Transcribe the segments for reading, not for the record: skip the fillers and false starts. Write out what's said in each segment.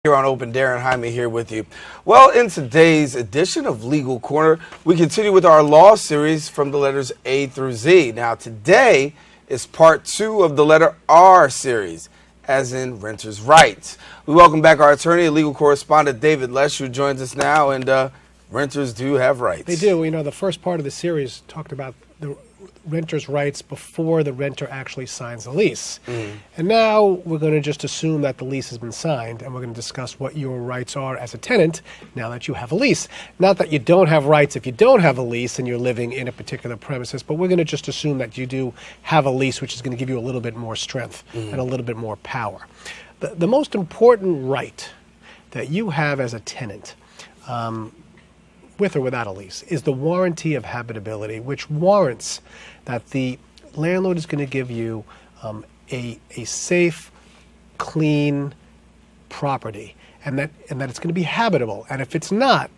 Here on Open, Darren Jaime here with you. Well, in today's edition of Legal Corner, we continue with our law series from the letters A through Z. Now, today is part 2 of the letter R series, as in renters' rights. We welcome back our attorney and legal correspondent, David Lesch, who joins us now, and renters do have rights. They do. You know, the first part of the series talked about the renter's rights before the renter actually signs the lease. And now we're going to just assume that the lease has been signed, and we're going to discuss what your rights are as a tenant now that you have a lease. Not that you don't have rights if you don't have a lease and you're living in a particular premises, but we're going to just assume that you do have a lease, which is going to give you a little bit more strength and a little bit more power. The most important right that you have as a tenant, with or without a lease, is the warranty of habitability, which warrants that the landlord is going to give you a safe, clean property, and that it's going to be habitable. And if it's not,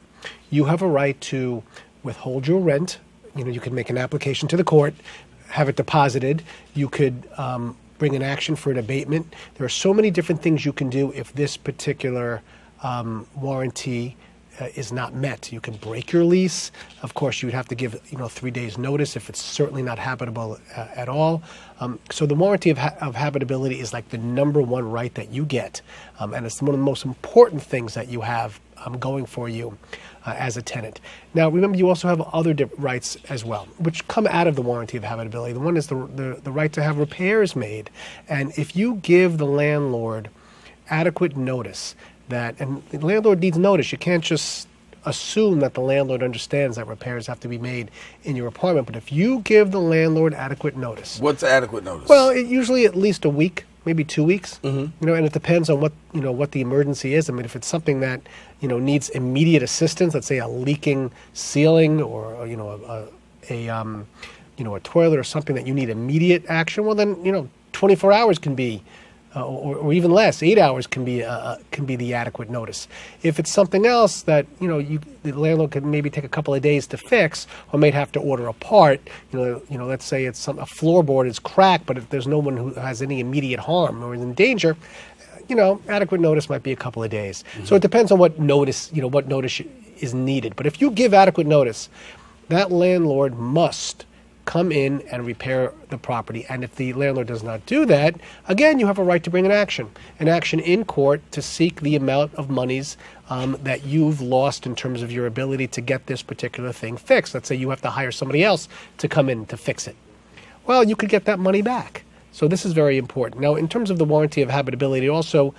you have a right to withhold your rent. You know, you can make an application to the court, have it deposited. You could bring an action for an abatement. There are so many different things you can do if this particular warranty is not met. You can break your lease. Of course, you'd have to give 3 days notice if it's certainly not habitable at all. So the warranty of habitability is like the number one right that you get, and it's one of the most important things that you have going for you as a tenant. Now, remember, you also have other rights as well, which come out of the warranty of habitability. The one is the right to have repairs made, and if you give the landlord adequate notice, and the landlord needs notice. You can't just assume that the landlord understands that repairs have to be made in your apartment. But if you give the landlord adequate notice. What's adequate notice? Well, usually at least a week, maybe 2 weeks. And it depends on what the emergency is. I mean, if it's something that needs immediate assistance, let's say a leaking ceiling or a toilet or something that you need immediate action, well then 24 hours can be. Or even less, 8 hours can be the adequate notice. If it's something else that the landlord could maybe take a couple of days to fix, or may have to order a part. Let's say a floorboard is cracked, but if there's no one who has any immediate harm or is in danger, adequate notice might be a couple of days. So it depends on what notice is needed. But if you give adequate notice, that landlord must come in and repair the property. And if the landlord does not do that, again, you have a right to bring an action in court to seek the amount of monies that you've lost in terms of your ability to get this particular thing fixed. Let's say you have to hire somebody else to come in to fix it. Well, you could get that money back. So this is very important. Now, in terms of the warranty of habitability, it also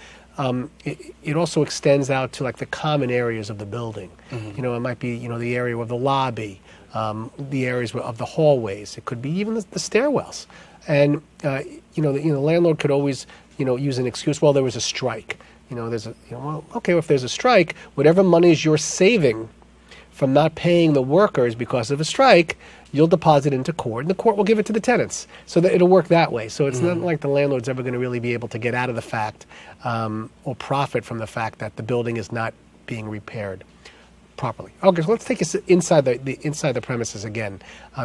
extends out to like the common areas of the building. It might be the area of the lobby, the areas of the hallways. It could be even the stairwells. And the landlord could always use an excuse. Well, there was a strike. If there's a strike, whatever monies you're saving from not paying the workers because of a strike, you'll deposit into court, and the court will give it to the tenants. So that it'll work that way. So it's not like the landlord's ever going to really be able to get out of the fact or profit from the fact that the building is not being repaired properly. Okay, so let's take us inside the premises again,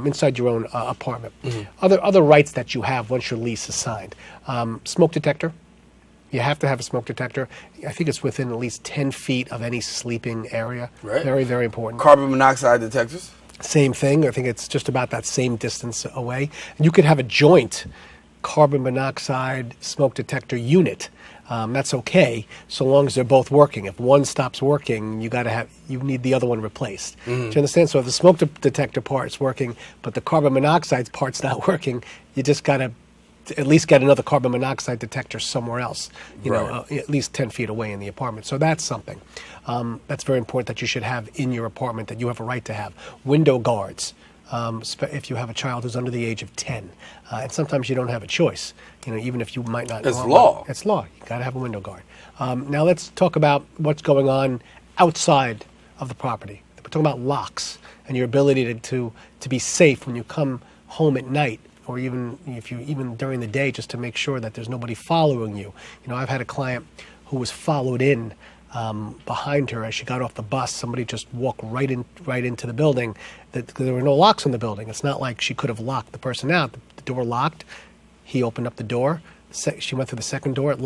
inside your own apartment. Other rights that you have once your lease is signed: smoke detector. You have to have a smoke detector. I think it's within at least 10 feet of any sleeping area. Right. Very, very important. Carbon monoxide detectors. Same thing. I think it's just about that same distance away. And you could have a joint carbon monoxide smoke detector unit. That's okay, so long as they're both working. If one stops working, you need the other one replaced. Do you understand? So if the smoke detector part's working, but the carbon monoxide part's not working, you just got to at least get another carbon monoxide detector somewhere else, at least 10 feet away in the apartment. So that's something that's very important that you should have in your apartment, that you have a right to have. Window guards. If you have a child who's under the age of 10. And sometimes you don't have a choice, even if you might not. It's law. It's law. You got to have a window guard. Now let's talk about what's going on outside of the property. We're talking about locks and your ability to be safe when you come home at night, or even during the day, just to make sure that there's nobody following you. I've had a client who was followed in behind her as she got off the bus. Somebody just walked right into the building. There were no locks on the building. It's not like she could have locked the person out. The door locked. He opened up the door. She went through the second door. It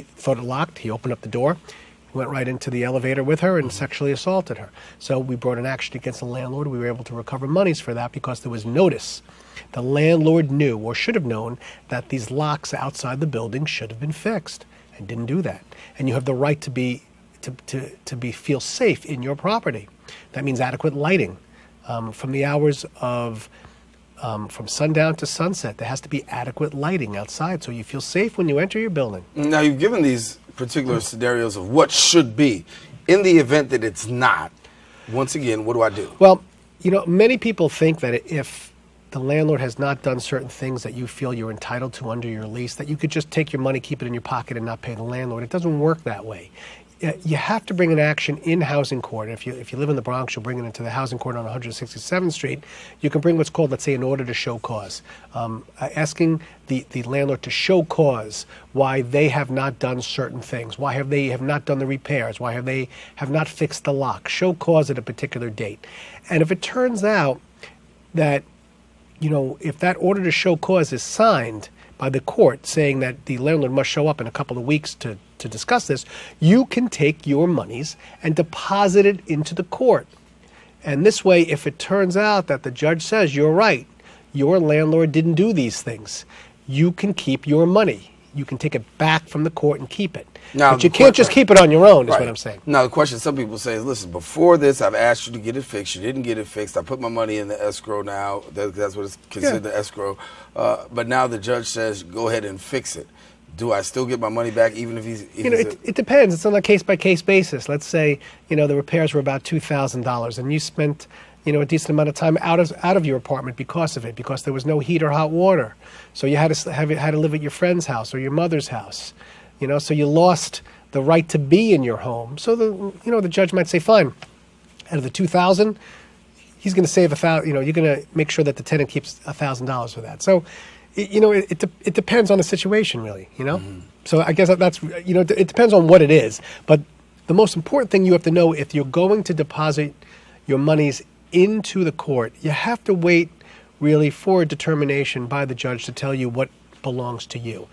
thought it locked. He opened up the door. went right into the elevator with her and sexually assaulted her. So we brought an action against the landlord. We were able to recover monies for that because there was notice. The landlord knew or should have known that these locks outside the building should have been fixed and didn't do that. And you have the right to feel safe in your property. That means adequate lighting from the hours of from sundown to sunset. There has to be adequate lighting outside so you feel safe when you enter your building. Now, you've given these particular scenarios of what should be. In the event that it's not, once again, what do I do? Well, many people think that if the landlord has not done certain things that you feel you're entitled to under your lease, that you could just take your money, keep it in your pocket, and not pay the landlord. It doesn't work that way. You have to bring an action in housing court. If you live in the Bronx, you'll bring it into the housing court on 167th Street. You can bring what's called, let's say, an order to show cause, asking the landlord to show cause why they have not done certain things, why they have not done the repairs, why they have not fixed the lock. Show cause at a particular date. And if it turns out that, if that order to show cause is signed by the court saying that the landlord must show up in a couple of weeks to discuss this, you can take your monies and deposit it into the court. And this way, if it turns out that the judge says, you're right, your landlord didn't do these things, you can keep your money. You can take it back from the court and keep it. Now, but you can't just keep it on your own, is what I'm saying. Now, the question some people say is, listen, before this, I've asked you to get it fixed. You didn't get it fixed. I put my money in the escrow now. That's what it's considered, the escrow. But now the judge says, go ahead and fix it. Do I still get my money back even if he's... It depends. It's on a case-by-case basis. Let's say, the repairs were about $2,000 and you spent, a decent amount of time out of your apartment because of it, because there was no heat or hot water. So you had to live at your friend's house or your mother's house. So you lost the right to be in your home. So the judge might say, fine, out of the $2,000, he's going to save $1,000. You're going to make sure that the tenant keeps $1,000 for that. So... it depends on the situation, really, Mm-hmm. So I guess that's, it depends on what it is. But the most important thing you have to know, if you're going to deposit your monies into the court, you have to wait, really, for a determination by the judge to tell you what belongs to you.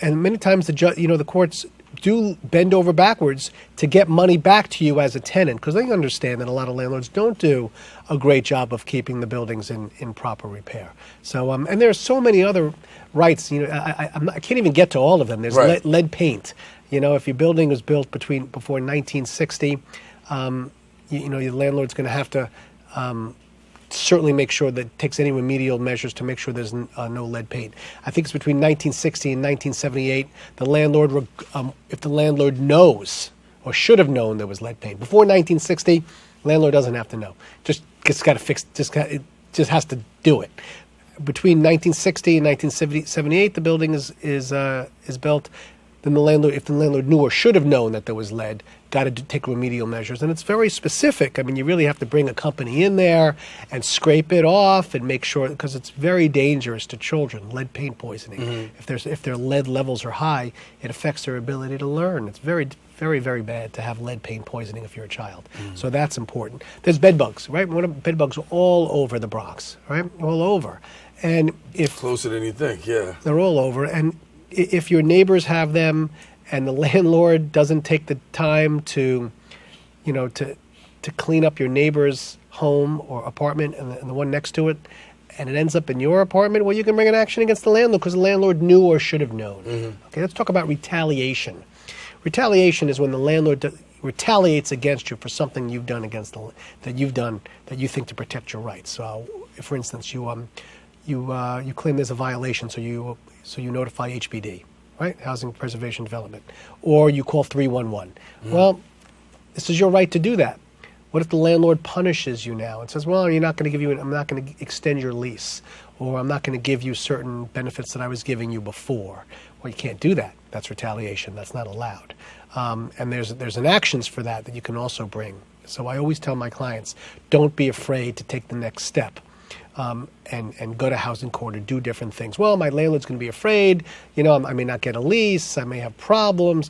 And many times the courts do bend over backwards to get money back to you as a tenant, because they understand that a lot of landlords don't do a great job of keeping the buildings in proper repair. So, and there are so many other rights. I can't even get to all of them. There's right. lead paint. If your building was built before 1960, your landlord's going to have to certainly make sure that it takes any remedial measures to make sure there's no lead paint. I think it's between 1960 and 1978. The landlord, if the landlord knows or should have known there was lead paint before 1960, landlord doesn't have to know. Just got to fix. It just has to do it. Between 1960 and 1978, the building is built. Then if the landlord knew or should have known that there was lead, got to take remedial measures. And it's very specific. I mean, you really have to bring a company in there and scrape it off and make sure, because it's very dangerous to children, lead paint poisoning. Mm-hmm. If their lead levels are high, it affects their ability to learn. It's very, very, very bad to have lead paint poisoning if you're a child. Mm-hmm. So that's important. There's bed bugs, right? Bed bugs all over the Bronx, right? All over. And if closer than you think, yeah. They're all over. And if your neighbors have them and the landlord doesn't take the time to clean up your neighbor's home or apartment and the one next to it, and it ends up in your apartment, well, you can bring an action against the landlord because the landlord knew or should have known. Mm-hmm. Okay, let's talk about retaliation. Retaliation is when the landlord retaliates against you for something you've done that you think to protect your rights. So, if, for instance, you claim there's a violation, so you notify HPD, right? Housing Preservation Development, or you call 311. Mm-hmm. Well, this is your right to do that. What if the landlord punishes you now and says, well, I'm not going to extend your lease, or I'm not going to give you certain benefits that I was giving you before? Well, you can't do that. That's retaliation. That's not allowed. And there's an actions for that you can also bring. So I always tell my clients, don't be afraid to take the next step. And go to housing court or do different things. Well, my landlord's going to be afraid. I may not get a lease. I may have problems.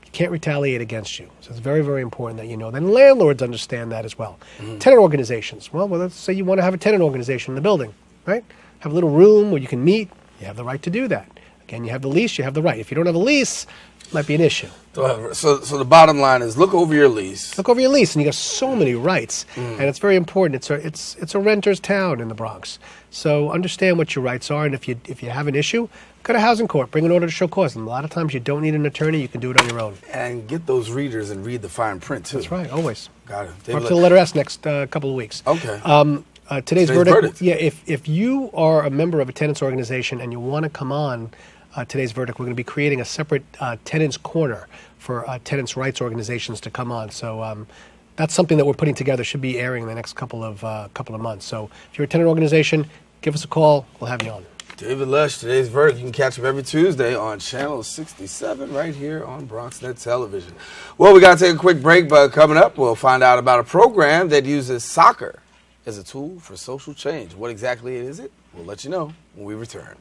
You can't retaliate against you. So it's very, very important that you know. Then landlords understand that as well. Mm-hmm. Tenant organizations. Well, let's say you want to have a tenant organization in the building, right? Have a little room where you can meet. You have the right to do that. Again, you have the lease. You have the right. If you don't have a lease, might be an issue. So the bottom line is look over your lease. Look over your lease, and you got so many rights, and it's very important. It's a renter's town in the Bronx, so understand what your rights are, and if you have an issue, go to housing court, bring an order to show cause. And a lot of times you don't need an attorney; you can do it on your own. And get those readers and read the fine print too. That's right, always. Got it. We're up to the letter S next couple of weeks. Okay. Today's verdict. Yeah, if you are a member of a tenants organization and you want to come on today's verdict, we're going to be creating a separate tenants corner for tenants' rights organizations to come on. So that's something that we're putting together. Should be airing in the next couple of months. So if you're a tenant organization, give us a call. We'll have you on. David Lesch, today's verdict. You can catch him every Tuesday on Channel 67 right here on BronxNet Television. Well, we got to take a quick break, but coming up, we'll find out about a program that uses soccer as a tool for social change. What exactly is it? We'll let you know when we return.